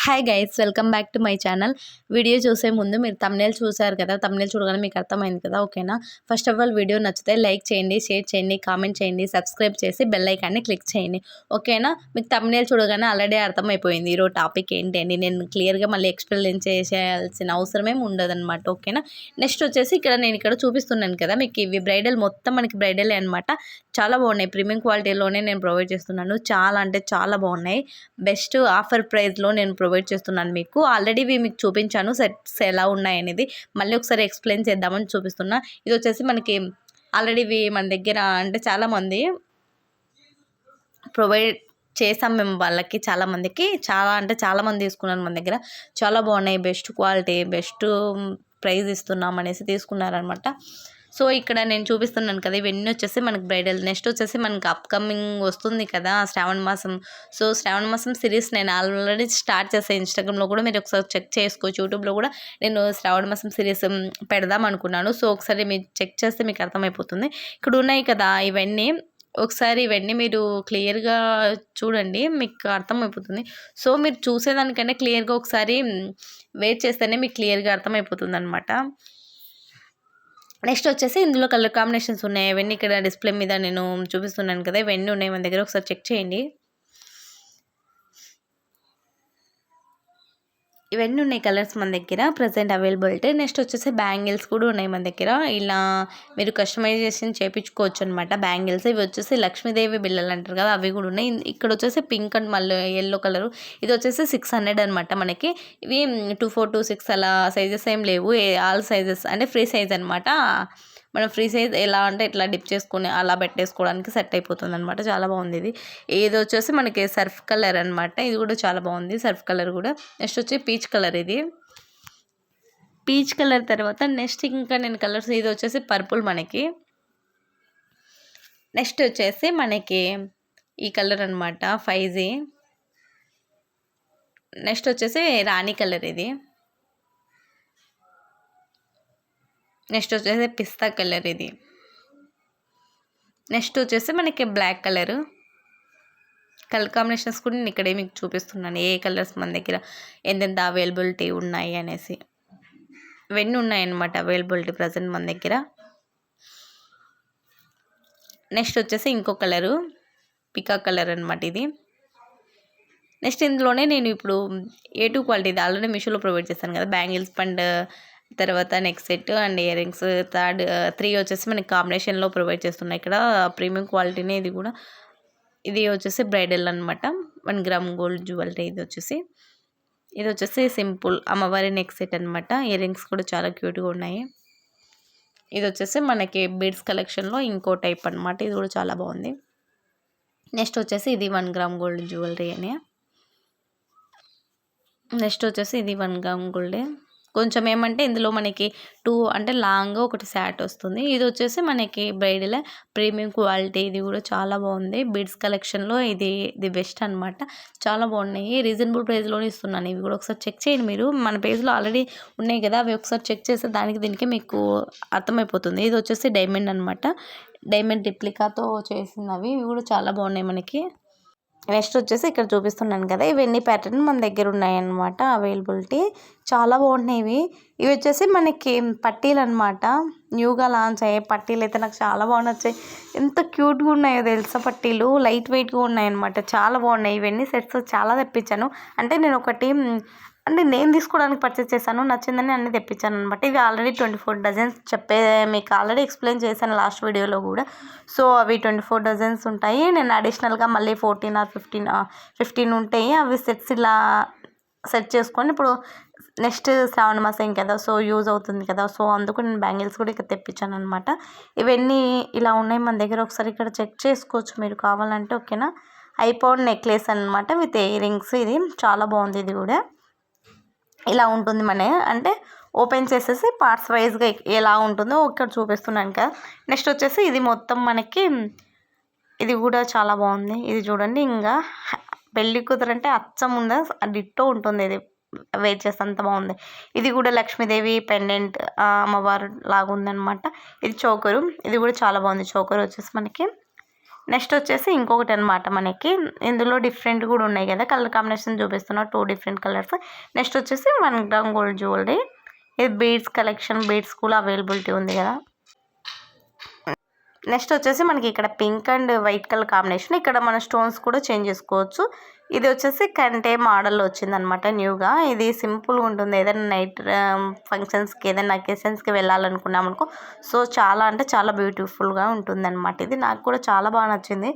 Hi guys, welcome back to my channel. Video చూసే ముందు మీరు థంబ్నెయిల్ చూసారు కదా, థంబ్నెయిల్ చూడగానే మీకు అర్థమైంది కదా. ఓకేనా? ఫస్ట్ ఆఫ్ ఆల్ వీడియో నచ్చితే లైక్ చేయండి, షేర్ చేయండి, కామెంట్ చేయండి, సబ్స్క్రైబ్ చేసి బెల్ ఐకాన్ని క్లిక్ చేయండి. ఓకేనా? మీకు థంబ్నెయిల్ చూడగానే ఆల్రెడీ అర్థమైపోయింది ఈరోజు టాపిక్ ఏంటి అని. నేను క్లియర్గా మళ్ళీ ఎక్స్ప్లెయిన్ చేయాల్సిన అవసరమేం ఉండదన్నమాట. ఓకేనా? నెక్స్ట్ వచ్చేసి నేను ఇక్కడ చూపిస్తున్నాను కదా మీకు, ఇవి బ్రైడల్ మొత్తం మనకి బ్రైడలే అనమాట. చాలా బాగున్నాయి, ప్రీమియం క్వాలిటీలోనే నేను ప్రొవైడ్ చేస్తున్నాను. చాలా అంటే చాలా బాగున్నాయి. బెస్ట్ ఆఫర్ ప్రైస్లో నేను ప్రొవైడ్ చేస్తున్నాను మీకు. ఆల్రెడీ మీకు చూపించాను సెట్స్ ఎలా ఉన్నాయి అనేది. మళ్ళీ ఒకసారి ఎక్స్ప్లెయిన్ చేద్దామని చూపిస్తున్నా. ఇది వచ్చేసి మనకి ఆల్రెడీ మన దగ్గర అంటే చాలామంది ప్రొవైడ్ చేసాం మేము వాళ్ళకి, చాలామందికి. చాలా అంటే చాలామంది తీసుకున్నాను మన దగ్గర. చాలా బాగున్నాయి, బెస్ట్ క్వాలిటీ, బెస్ట్ ప్రైస్ ఇస్తున్నాం అనేసి తీసుకున్నారనమాట. సో ఇక్కడ నేను చూపిస్తున్నాను కదా, ఇవన్నీ వచ్చేసి మనకి బ్రైడల్. నెక్స్ట్ వచ్చేసి మనకి అప్కమింగ్ వస్తుంది కదా శ్రావణ మాసం. సో శ్రావణ మాసం సిరీస్ నేను ఆల్రెడీ స్టార్ట్ చేస్తాను. ఇన్స్టాగ్రామ్లో కూడా మీరు ఒకసారి చెక్ చేసుకోవచ్చు. యూట్యూబ్లో కూడా నేను శ్రావణ మాసం సిరీస్ పెడదాం అనుకున్నాను. సో ఒకసారి మీరు చెక్ చేస్తే మీకు అర్థమైపోతుంది. ఇక్కడ ఉన్నాయి కదా ఇవన్నీ, ఒకసారి ఇవన్నీ మీరు క్లియర్గా చూడండి, మీకు అర్థమైపోతుంది. సో మీరు చూసేదానికంటే క్లియర్గా ఒకసారి వెయిట్ చేస్తేనే మీకు క్లియర్గా అర్థమైపోతుంది అనమాట. నెక్స్ట్ వచ్చేసి ఇందులో కలర్ కాంబినేషన్స్ ఉన్నాయి. ఇవన్నీ ఇక్కడ డిస్ప్లే మీద నేను చూపిస్తున్నాను కదా, ఇవన్నీ ఉన్నాయి మన దగ్గర. ఒకసారి చెక్ చేయండి. ఇవన్నీ ఉన్నాయి కలర్స్ మన దగ్గర ప్రజెంట్ అవైలబిలిటీ. నెక్స్ట్ వచ్చేసి బ్యాంగిల్స్ కూడా ఉన్నాయి మన దగ్గర. ఇలా మీరు కస్టమైజేషన్ చేయించుకోవచ్చు అనమాట బ్యాంగిల్స్. ఇవి వచ్చేసి లక్ష్మీదేవి బిళ్ళలు అంటారు కదా, అవి కూడా ఉన్నాయి. ఇక్కడ వచ్చేసి పింక్ అండ్ మళ్ళీ ఎల్లో కలరు. ఇది వచ్చేసి 600 అనమాట మనకి. ఇవి 24, 26 అలా సైజెస్ ఏం లేవు, ఆల్ సైజెస్ అంటే ఫ్రీ సైజ్ అనమాట. మనం ఫ్రీ సైజ్ ఎలా అంటే ఇట్లా డిప్ చేసుకుని అలా పెట్టేసుకోవడానికి సెట్ అయిపోతుంది అనమాట. చాలా బాగుంది ఇది. ఇది వచ్చేసి మనకి సర్ఫ్ కలర్ అనమాట. ఇది కూడా చాలా బాగుంది, సర్ఫ్ కలర్ కూడా. నెక్స్ట్ వచ్చి పీచ్ కలర్. ఇది పీచ్ కలర్ తర్వాత నెక్స్ట్ ఇంకా నేను కలర్స్, ఇది వచ్చేసి పర్పుల్ మనకి. నెక్స్ట్ వచ్చేసి మనకి ఈ కలర్ అనమాట 5G. నెక్స్ట్ వచ్చేసి రాణి కలర్ ఇది. నెక్స్ట్ వచ్చేసి పిస్తా కలర్ ఇది. నెక్స్ట్ వచ్చేసి మనకి బ్లాక్ కలరు. కలర్ కాంబినేషన్స్ కూడా నేను ఇక్కడే మీకు చూపిస్తున్నాను ఏ కలర్స్ మన దగ్గర ఎంతెంత అవైలబిలిటీ ఉన్నాయి అనేసి. ఇవన్నీ ఉన్నాయన్నమాట అవైలబిలిటీ ప్రజెంట్ మన దగ్గర. నెక్స్ట్ వచ్చేసి ఇంకో కలరు పికా కలర్ అనమాట ఇది. నెక్స్ట్ ఇందులోనే నేను ఇప్పుడు A2 క్వాలిటీ, ఇది ఆల్రెడీ మీషోలో ప్రొవైడ్ చేశాను కదా, బ్యాంగిల్స్ అండ్ తర్వాత neck set and ear rings 3 వచ్చేసి మనకి కాంబినేషన్లో ప్రొవైడ్ చేస్తున్నాయి ఇక్కడ. ప్రీమియం క్వాలిటీనే ఇది కూడా. ఇది వచ్చేసి బ్రైడల్ అనమాట, 1 గ్రామ్ గోల్డ్ జ్యువెలరీ. ఇది వచ్చేసి సింపుల్ అమ్మవారి నెక్ సెట్ అనమాట. ఇయర్ రింగ్స్ కూడా చాలా క్యూట్గా ఉన్నాయి. ఇది వచ్చేసి మనకి బీడ్స్ కలెక్షన్లో ఇంకో టైప్ అనమాట. ఇది కూడా చాలా బాగుంది. నెక్స్ట్ వచ్చేసి ఇది 1 గ్రామ్ గోల్డ్ జ్యువెలరీ అని. నెక్స్ట్ వచ్చేసి ఇది 1 గ్రామ్ గోల్డే. కొంచెం ఏమంటే ఇందులో మనకి 2 అంటే లాంగ్ ఒకటి శాట్ వస్తుంది. ఇది వచ్చేసి మనకి బ్రైడల్ ప్రీమియం క్వాలిటీ. ఇది కూడా చాలా బాగుంది. బీడ్స్ కలెక్షన్లో ఇది బెస్ట్ అనమాట. చాలా బాగున్నాయి, రీజనబుల్ ప్రైస్లోనే ఇస్తున్నాను. ఇవి కూడా ఒకసారి చెక్ చేయండి మీరు. మన పేజ్లో ఆల్రెడీ ఉన్నాయి కదా, అవి ఒకసారి చెక్ చేస్తే దీనికి మీకు అర్థమైపోతుంది. ఇది వచ్చేసి డైమండ్ అనమాట, డైమండ్ రిప్లికాతో చేసినవి. ఇవి కూడా చాలా బాగున్నాయి మనకి. నెక్స్ట్ వచ్చేసి ఇక్కడ చూపిస్తున్నాను కదా, ఇవన్నీ ప్యాటర్న్ మన దగ్గర ఉన్నాయన్నమాట అవైలబిలిటీ. చాలా బాగున్నాయి ఇవి వచ్చేసి మనకి పట్టీలు అనమాట. న్యూగా లాంచ్ అయ్యే పట్టీలు అయితే నాకు చాలా బాగా నచ్చాయి. ఎంత క్యూట్గా ఉన్నాయో తెలుసా పట్టీలు, లైట్ వెయిట్గా ఉన్నాయన్నమాట. చాలా బాగున్నాయి. ఇవన్నీ సెట్స్ చాలా తెప్పించాను. అంటే నేను తీసుకోవడానికి పర్చేస్ చేశాను, నచ్చిందని అన్నీ తెప్పించాను అనమాట. ఇవి ఆల్రెడీ 24 డజన్స్ మీకు ఆల్రెడీ ఎక్స్ప్లెయిన్ చేశాను లాస్ట్ వీడియోలో కూడా. సో అవి 24 డజన్స్ ఉంటాయి. నేను అడిషనల్గా మళ్ళీ 14 ఆర్ 15 ఉంటాయి. అవి సెట్స్ ఇలా సెట్ చేసుకొని ఇప్పుడు నెక్స్ట్ శ్రావణ మాసం కదా, సో యూజ్ అవుతుంది కదా. సో అందుకు నేను బ్యాంగిల్స్ కూడా ఇక్కడ తెప్పించాను అనమాట. ఇవన్నీ ఇలా ఉన్నాయి మన దగ్గర. ఒకసారి ఇక్కడ చెక్ చేసుకోవచ్చు మీరు కావాలంటే. ఓకేనా? ఐపౌండ్ నెక్లెస్ అనమాట విత్ ఇయర్ రింగ్స్. ఇది చాలా బాగుంది. ఇది కూడా ఇలా ఉంటుంది అంటే ఓపెన్ చేసేసి పార్ట్స్ వైజ్గా ఎలా ఉంటుందో ఇక్కడ చూపిస్తున్నాను కదా. నెక్స్ట్ వచ్చేసి ఇది మొత్తం మనకి, ఇది కూడా చాలా బాగుంది. ఇది చూడండి, ఇంకా పెళ్ళి కూతురంటే అచ్చం ఉందా డిట్టో ఉంటుంది. ఇది వెయిట్ చేస్తే అంత బాగుంది. ఇది కూడా లక్ష్మీదేవి పెండెంట్ అమ్మవారు లాగా ఉందన్నమాట. ఇది చోకరు. ఇది కూడా చాలా బాగుంది. చోకరు వచ్చేసి మనకి నెక్స్ట్ వచ్చేసి ఇంకొకటి అనమాట మనకి ఇందులో డిఫరెంట్ కూడా ఉన్నాయి కదా, కలర్ కాంబినేషన్ చూపిస్తున్నా 2 డిఫరెంట్ కలర్స్. నెక్స్ట్ వచ్చేసి 1 గ్రామ్ గోల్డ్ జ్యువెలరీ. ఇది బీడ్స్ కలెక్షన్, బీడ్స్ కూడా అవైలబిలిటీ ఉంది కదా. నెక్స్ట్ వచ్చేసి మనకి ఇక్కడ pink and white colour combination. ఇక్కడ మన స్టోన్స్ కూడా చేంజ్ చేసుకోవచ్చు. ఇది వచ్చేసి కంటే మోడల్లో వచ్చిందనమాట న్యూగా. ఇది సింపుల్గా ఉంటుంది. ఏదైనా నైట్ ఫంక్షన్స్కి, ఏదైనా అకేషన్స్కి వెళ్ళాలనుకున్నాం అనుకో, సో చాలా అంటే చాలా బ్యూటిఫుల్గా ఉంటుందన్నమాట. ఇది నాకు కూడా చాలా బాగా నచ్చింది.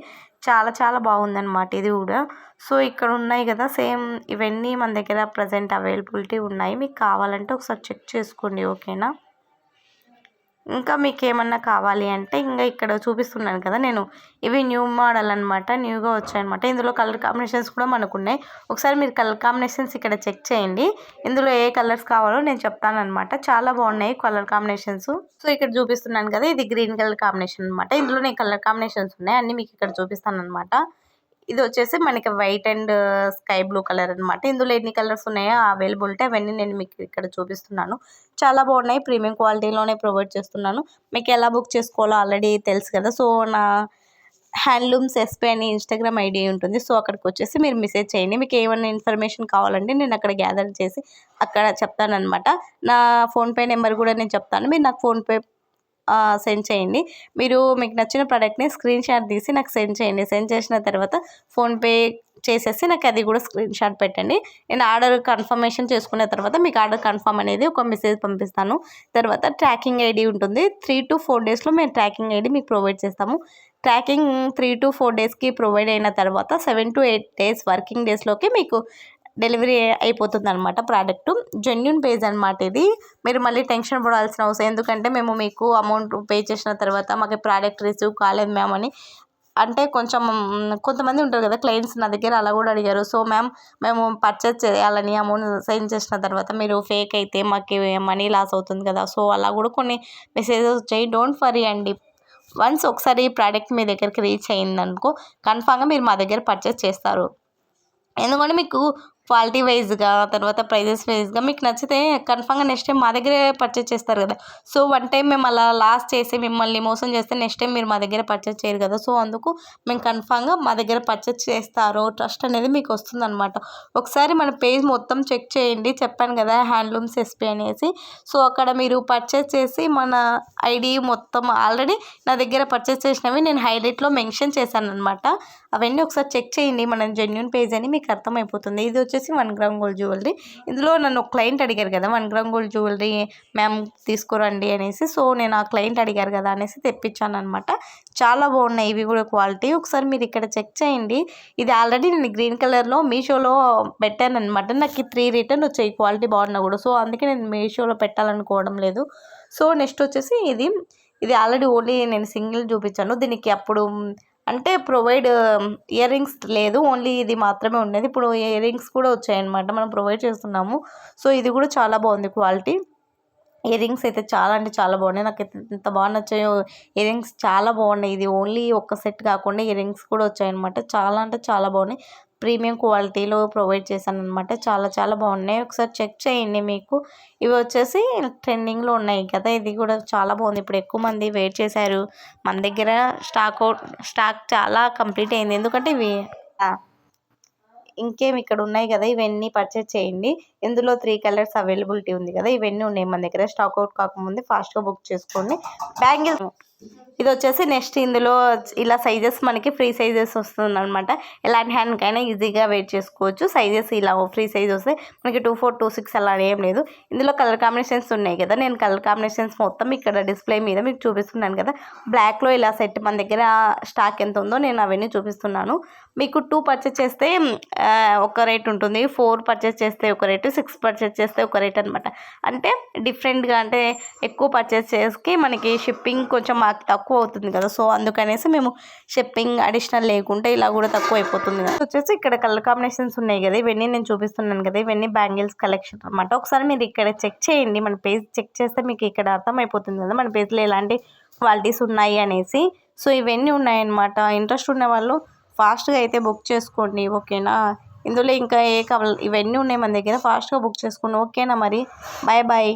చాలా చాలా బాగుందన్నమాట ఇది కూడా. సో ఇక్కడ ఉన్నాయి కదా సేమ్ ఇవన్నీ మన దగ్గర ప్రజెంట్ అవైలబిలిటీ ఉన్నాయి. మీకు కావాలంటే ఒకసారి చెక్ చేసుకోండి, ఓకేనా. ఇంకా మీకు ఏమన్నా కావాలి అంటే ఇంకా ఇక్కడ చూపిస్తున్నాను కదా నేను, ఇవి న్యూ మోడల్ అనమాట, న్యూగా వచ్చాయన్నమాట. ఇందులో కలర్ కాంబినేషన్స్ కూడా మనకు ఉన్నాయి. ఒకసారి మీరు కలర్ కాంబినేషన్స్ ఇక్కడ చెక్ చేయండి. ఇందులో ఏ కలర్స్ కావాలో నేను చెప్తానమాట. చాలా బాగున్నాయి కలర్ కాంబినేషన్స్. సో ఇక్కడ చూపిస్తున్నాను కదా, ఇది గ్రీన్ కలర్ కాంబినేషన్ అనమాట. ఇందులో కలర్ కాంబినేషన్స్ ఉన్నాయి, అన్నీ మీకు ఇక్కడ చూపిస్తాను అనమాట. ఇది వచ్చేసి మనకి white and sky blue colour అనమాట. ఇందులో ఎన్ని కలర్స్ ఉన్నాయో అవైలబిలిటీ అవన్నీ నేను మీకు ఇక్కడ చూపిస్తున్నాను. చాలా బాగున్నాయి, ప్రీమియం క్వాలిటీలోనే ప్రొవైడ్ చేస్తున్నాను. మీకు ఎలా బుక్ చేసుకోవాలో ఆల్రెడీ తెలుసు కదా. సో నా హ్యాండ్లూమ్స్ ఎస్పీ అని ఇన్స్టాగ్రామ్ ఐడి ఉంటుంది. సో అక్కడికి వచ్చేసి మీరు మెసేజ్ చేయండి. మీకు ఏమైనా ఇన్ఫర్మేషన్ కావాలంటే నేను అక్కడ గ్యాదర్ చేసి అక్కడ చెప్తానమాట. నా ఫోన్పే నెంబర్ కూడా నేను చెప్తాను, మీరు నాకు ఫోన్పే సెండ్ చేయండి. మీకు నచ్చిన ప్రోడక్ట్ని స్క్రీన్ షాట్ తీసి నాకు సెండ్ చేయండి. సెండ్ చేసిన తర్వాత ఫోన్పే చేసేసి నాకు అది కూడా స్క్రీన్ షాట్ పెట్టండి. నేను ఆర్డర్ కన్ఫర్మేషన్ చేసుకున్న తర్వాత మీకు ఆర్డర్ కన్ఫర్మ్ అనేది ఒక మెసేజ్ పంపిస్తాను. తర్వాత ట్రాకింగ్ ఐడి ఉంటుంది. 3 to 4 డేస్లో మేము ట్రాకింగ్ ఐడి మీకు ప్రొవైడ్ చేస్తాము. ట్రాకింగ్ 3 to 4 డేస్కి ప్రొవైడ్ అయిన తర్వాత 7 to 8 డేస్ వర్కింగ్ డేస్లోకి మీకు డెలివరీ అయిపోతుంది అనమాట. ప్రోడక్ట్ జెన్యూన్ పేజ్ అనమాట. ఇది మీరు మళ్ళీ టెన్షన్ పడాల్సిన అవసరం, ఎందుకంటే మేము మీకు అమౌంట్ పే చేసిన తర్వాత మాకు ప్రోడక్ట్ రిసీవ్ కాలేదు మ్యామ్ అని అంటే కొంతమంది ఉంటారు కదా క్లయింట్స్, నా దగ్గర అలా కూడా అడిగారు. సో మ్యామ్ మేము పర్చేస్ చేయాలని అమౌంట్ సెండ్ చేసిన తర్వాత మీరు ఫేక్ అయితే మాకు మనీ లాస్ అవుతుంది కదా. సో అలా కూడా కొన్ని మెసేజెస్ వచ్చాయి. డోంట్ వరీ అండి, వన్స్ ఒకసారి ఈ ప్రోడక్ట్ మీ దగ్గరికి రీచ్ అయిందనుకో కన్ఫామ్గా మీరు మా దగ్గర పర్చేస్ చేస్తారు. ఎందుకంటే మీకు క్వాలిటీ వైజ్గా తర్వాత ప్రైజెస్ వైజ్గా మీకు నచ్చితే కన్ఫామ్గా నెక్స్ట్ టైం మా దగ్గరే పర్చేస్ చేస్తారు కదా. సో వన్ టైం మేము అలా లాస్ చేసి మిమ్మల్ని మోసం చేస్తే నెక్స్ట్ టైం మీరు మా దగ్గర పర్చేస్ చేయరు కదా. సో అందుకు మేము కన్ఫామ్గా మా దగ్గర పర్చేస్ చేస్తారు, ట్రస్ట్ అనేది మీకు వస్తుందన్నమాట. ఒకసారి మన పేజ్ మొత్తం చెక్ చేయండి, చెప్పాను కదా హ్యాండ్లూమ్స్ ఎస్పీ అనేసి. సో అక్కడ మీరు పర్చేస్ చేసి మన ఐడి మొత్తం ఆల్రెడీ నా దగ్గర పర్చేస్ చేసినవి నేను హైలైట్లో మెన్షన్ చేశాను అనమాట. అవన్నీ ఒకసారి చెక్ చేయండి, మన జెన్యూన్ పేజ్ అని మీకు అర్థమైపోతుంది. ఇది వచ్చేసి 1 గ్రామ్ గోల్డ్ జ్యువెలరీ. ఇందులో నన్ను ఒక క్లయింట్ అడిగారు కదా 1 గ్రామ్ గోల్డ్ జ్యువెలరీ మ్యామ్ తీసుకురండి అనేసి. సో నేను ఆ క్లయింట్ అడిగారు కదా అనేసి తెప్పించాను అనమాట. చాలా బాగున్నాయి ఇవి కూడా క్వాలిటీ. ఒకసారి మీరు ఇక్కడ చెక్ చేయండి. ఇది ఆల్రెడీ నేను గ్రీన్ కలర్లో మీషోలో పెట్టాను అనమాట. నాకు 3 రిటర్న్ వచ్చాయి క్వాలిటీ బాగున్నా కూడా. సో అందుకే నేను మీషోలో పెట్టాలనుకోవడం లేదు. సో నెక్స్ట్ వచ్చేసి ఇది ఆల్రెడీ ఓన్లీ నేను సింగిల్ చూపించాను. దీనికి అప్పుడు అంటే ప్రొవైడ్ ఇయర్ రింగ్స్ లేదు, ఓన్లీ ఇది మాత్రమే ఉండేది. ఇప్పుడు ఇయర్ రింగ్స్ కూడా వచ్చాయన్నమాట, మనం ప్రొవైడ్ చేస్తున్నాము. సో ఇది కూడా చాలా బాగుంది క్వాలిటీ. ఇయర్ రింగ్స్ అయితే చాలా అంటే చాలా బాగున్నాయి, నాకు ఎంత బాగా నచ్చాయో. ఇయర్ రింగ్స్ చాలా బాగున్నాయి. ఇది ఓన్లీ ఒక్క సెట్ కాకుండా ఇయర్ రింగ్స్ కూడా వచ్చాయన్నమాట. చాలా అంటే చాలా బాగున్నాయి, ప్రీమియం క్వాలిటీలో ప్రొవైడ్ చేశాను అనమాట. చాలా చాలా బాగున్నాయి, ఒకసారి చెక్ చేయండి. మీకు ఇవి వచ్చేసి ట్రెండింగ్లో ఉన్నాయి కదా, ఇది కూడా చాలా బాగుంది. ఇప్పుడు ఎక్కువ మంది వెయిట్ చేశారు, మన దగ్గర స్టాక్ చాలా కంప్లీట్ అయింది. ఎందుకంటే ఇవి ఇంకేం ఇక్కడ ఉన్నాయి కదా, ఇవన్నీ పర్చేస్ చేయండి. ఇందులో 3 కలర్స్ అవైలబిలిటీ ఉంది కదా, ఇవన్నీ ఉన్నాయి మన దగ్గర. స్టాక్ అవుట్ కాకముందే ఫాస్ట్గా బుక్ చేసుకోండి. బ్యాంగిల్స్ ఇది వచ్చేసి నెక్స్ట్ ఇందులో ఇలా సైజెస్ మనకి ఫ్రీ సైజెస్ వస్తుంది అనమాట. ఎలాంటి హ్యాండ్కైనా ఈజీగా వెయిట్ చేసుకోవచ్చు. సైజెస్ ఇలా ఫ్రీ సైజ్ వస్తాయి మనకి 24, 26 అలా ఏం లేదు. ఇందులో కలర్ కాంబినేషన్స్ ఉన్నాయి కదా, నేను కలర్ కాంబినేషన్స్ మొత్తం ఇక్కడ డిస్ప్లే మీద మీకు చూపిస్తున్నాను కదా. బ్లాక్లో ఇలా సెట్ మన దగ్గర స్టాక్ ఎంత ఉందో నేను అవన్నీ చూపిస్తున్నాను. మీకు 2 పర్చేస్ చేస్తే ఒక రేట్ ఉంటుంది, 4 పర్చేస్ చేస్తే ఒక రేటు, 6 పర్చేస్ చేస్తే ఒక రేట్ అనమాట. అంటే డిఫరెంట్గా, అంటే ఎక్కువ పర్చేస్ చేసి మనకి షిప్పింగ్ కొంచెం మాకు తక్కువ అవుతుంది కదా. సో అందుకనేసి మేము షిప్పింగ్ అడిషనల్ లేకుంటే ఇలా కూడా తక్కువ అయిపోతుంది కదా. వచ్చేసి ఇక్కడ కలర్ కాంబినేషన్స్ ఉన్నాయి కదా, ఇవన్నీ నేను చూపిస్తున్నాను కదా, ఇవన్నీ బ్యాంగిల్స్ కలెక్షన్ అనమాట. ఒకసారి మీరు ఇక్కడ చెక్ చేయండి, మన పేజ్ చెక్ చేస్తే మీకు ఇక్కడ అర్థమైపోతుంది కదా మన పేజ్లో ఎలాంటి క్వాలిటీస్ ఉన్నాయి అనేసి. సో ఇవన్నీ ఉన్నాయన్నమాట. ఇంట్రెస్ట్ ఉన్న వాళ్ళు ఫాస్ట్గా అయితే బుక్ చేసుకోండి, ఓకేనా. ఇందులో ఇంకా ఏ కావాలి, ఇవన్నీ ఉన్నాయి మన దగ్గర, ఫాస్ట్గా బుక్ చేసుకోండి, ఓకేనా. మరి బాయ్ బాయ్.